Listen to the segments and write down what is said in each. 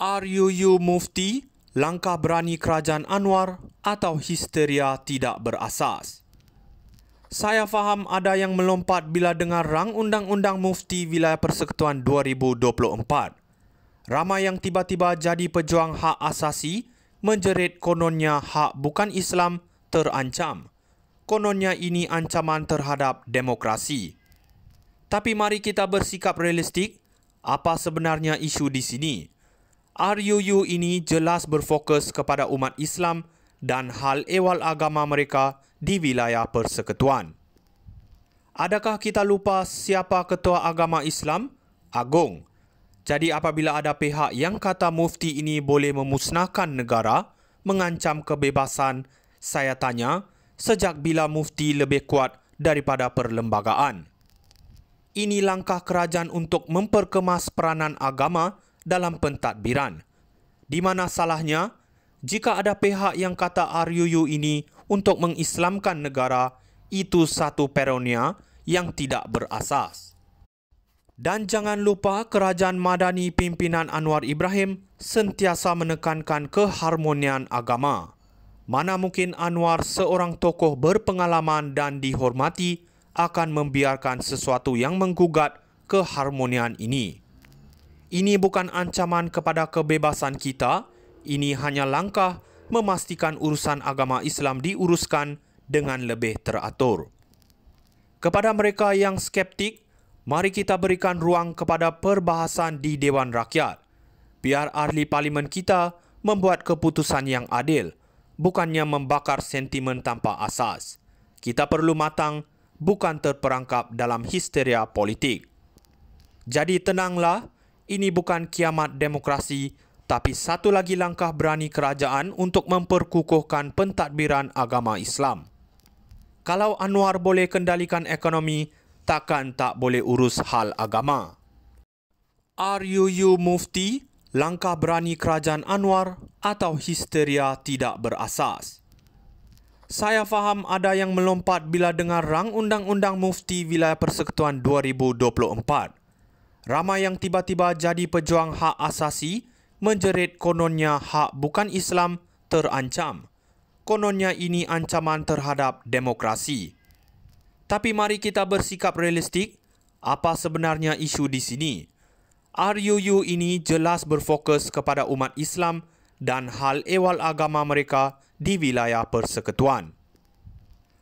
RUU Mufti, langkah berani Kerajaan Anwar atau histeria tidak berasas? Saya faham ada yang melompat bila dengar rang Undang-Undang Mufti Wilayah Persekutuan 2024. Ramai yang tiba-tiba jadi pejuang hak asasi menjerit kononnya hak bukan Islam terancam. Kononnya ini ancaman terhadap demokrasi. Tapi mari kita bersikap realistik, apa sebenarnya isu di sini? RUU ini jelas berfokus kepada umat Islam dan hal ehwal agama mereka di wilayah persekutuan. Adakah kita lupa siapa Ketua Agama Islam? Agong. Jadi apabila ada pihak yang kata mufti ini boleh memusnahkan negara, mengancam kebebasan, saya tanya, sejak bila mufti lebih kuat daripada perlembagaan? Ini langkah kerajaan untuk memperkemas peranan agama dalam pentadbiran. Di mana salahnya jika ada pihak yang kata RUU ini untuk mengislamkan negara, itu satu paranoia yang tidak berasas. Dan jangan lupa kerajaan Madani pimpinan Anwar Ibrahim sentiasa menekankan keharmonian agama. Mana mungkin Anwar, seorang tokoh berpengalaman dan dihormati, akan membiarkan sesuatu yang menggugat keharmonian ini. Ini bukan ancaman kepada kebebasan kita, ini hanya langkah memastikan urusan agama Islam diuruskan dengan lebih teratur. Kepada mereka yang skeptik, mari kita berikan ruang kepada perbahasan di Dewan Rakyat. Biar ahli parlimen kita membuat keputusan yang adil, bukannya membakar sentimen tanpa asas. Kita perlu matang, bukan terperangkap dalam histeria politik. Jadi tenanglah, ini bukan kiamat demokrasi, tapi satu lagi langkah berani kerajaan untuk memperkukuhkan pentadbiran agama Islam. Kalau Anwar boleh kendalikan ekonomi, takkan tak boleh urus hal agama. RUU Mufti, langkah berani Kerajaan Anwar atau histeria tidak berasas? Saya faham ada yang melompat bila dengar rang Undang-Undang Mufti Wilayah Persekutuan 2024. Ramai yang tiba-tiba jadi pejuang hak asasi menjerit kononnya hak bukan Islam terancam. Kononnya ini ancaman terhadap demokrasi. Tapi mari kita bersikap realistik, apa sebenarnya isu di sini? RUU ini jelas berfokus kepada umat Islam dan hal ehwal agama mereka di wilayah persekutuan.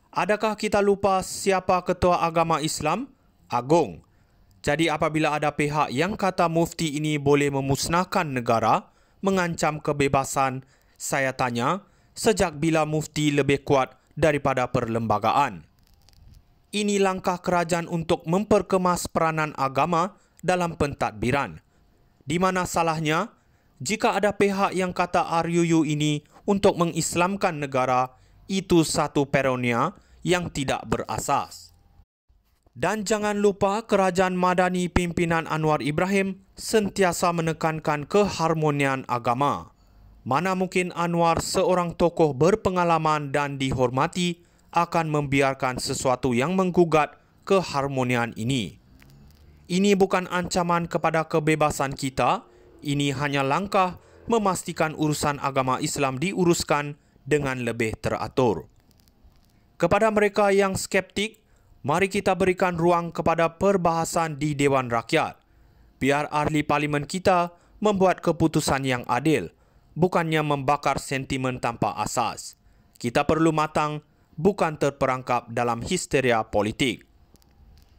Adakah kita lupa siapa Ketua Agama Islam? Agong. Jadi apabila ada pihak yang kata mufti ini boleh memusnahkan negara, mengancam kebebasan, saya tanya, sejak bila mufti lebih kuat daripada perlembagaan? Ini langkah kerajaan untuk memperkemas peranan agama dalam pentadbiran. Di mana salahnya jika ada pihak yang kata RUU ini untuk mengislamkan negara, itu satu paranoia yang tidak berasas. Dan jangan lupa kerajaan Madani pimpinan Anwar Ibrahim sentiasa menekankan keharmonian agama. Mana mungkin Anwar, seorang tokoh berpengalaman dan dihormati, akan membiarkan sesuatu yang menggugat keharmonian ini. Ini bukan ancaman kepada kebebasan kita, ini hanya langkah memastikan urusan agama Islam diuruskan dengan lebih teratur. Kepada mereka yang skeptik, mari kita berikan ruang kepada perbahasan di Dewan Rakyat. Biar ahli parlimen kita membuat keputusan yang adil, bukannya membakar sentimen tanpa asas. Kita perlu matang, bukan terperangkap dalam histeria politik.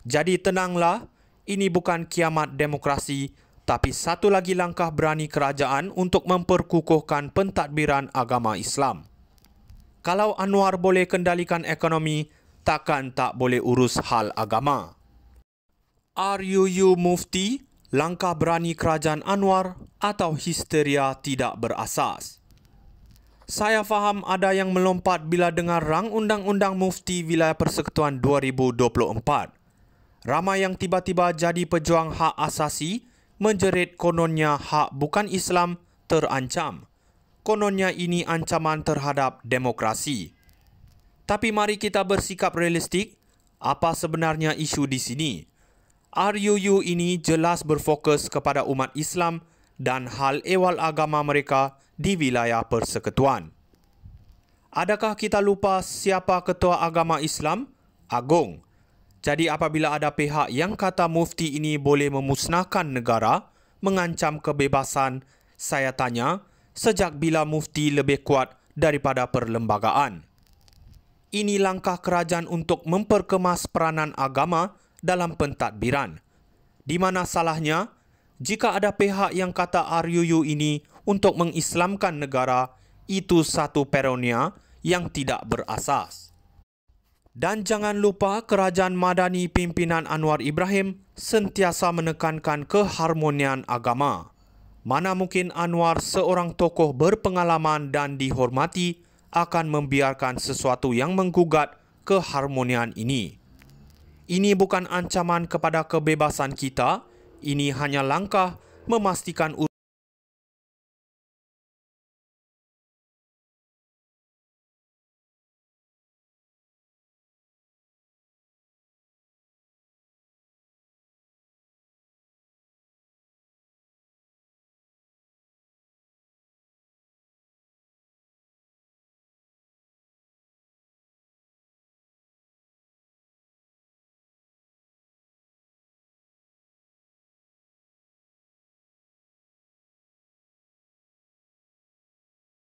Jadi tenanglah, ini bukan kiamat demokrasi, tapi satu lagi langkah berani kerajaan untuk memperkukuhkan pentadbiran agama Islam. Kalau Anwar boleh kendalikan ekonomi, takkan tak boleh urus hal agama. RUU Mufti, langkah berani Kerajaan Anwar atau histeria tidak berasas? Saya faham ada yang melompat bila dengar rang Undang-Undang Mufti Wilayah Persekutuan 2024. Ramai yang tiba-tiba jadi pejuang hak asasi menjerit kononnya hak bukan Islam terancam. Kononnya ini ancaman terhadap demokrasi. Tapi mari kita bersikap realistik, apa sebenarnya isu di sini? RUU ini jelas berfokus kepada umat Islam dan hal ehwal agama mereka di wilayah persekutuan. Adakah kita lupa siapa ketua agama Islam? Agung. Jadi apabila ada pihak yang kata mufti ini boleh memusnahkan negara, mengancam kebebasan, saya tanya, sejak bila mufti lebih kuat daripada perlembagaan? Ini langkah kerajaan untuk memperkemas peranan agama dalam pentadbiran. Di mana salahnya jika ada pihak yang kata RUU ini untuk mengislamkan negara, itu satu paranoia yang tidak berasas. Dan jangan lupa kerajaan Madani pimpinan Anwar Ibrahim sentiasa menekankan keharmonian agama. Mana mungkin Anwar, seorang tokoh berpengalaman dan dihormati, akan membiarkan sesuatu yang menggugat keharmonian ini. Ini bukan ancaman kepada kebebasan kita, ini hanya langkah memastikan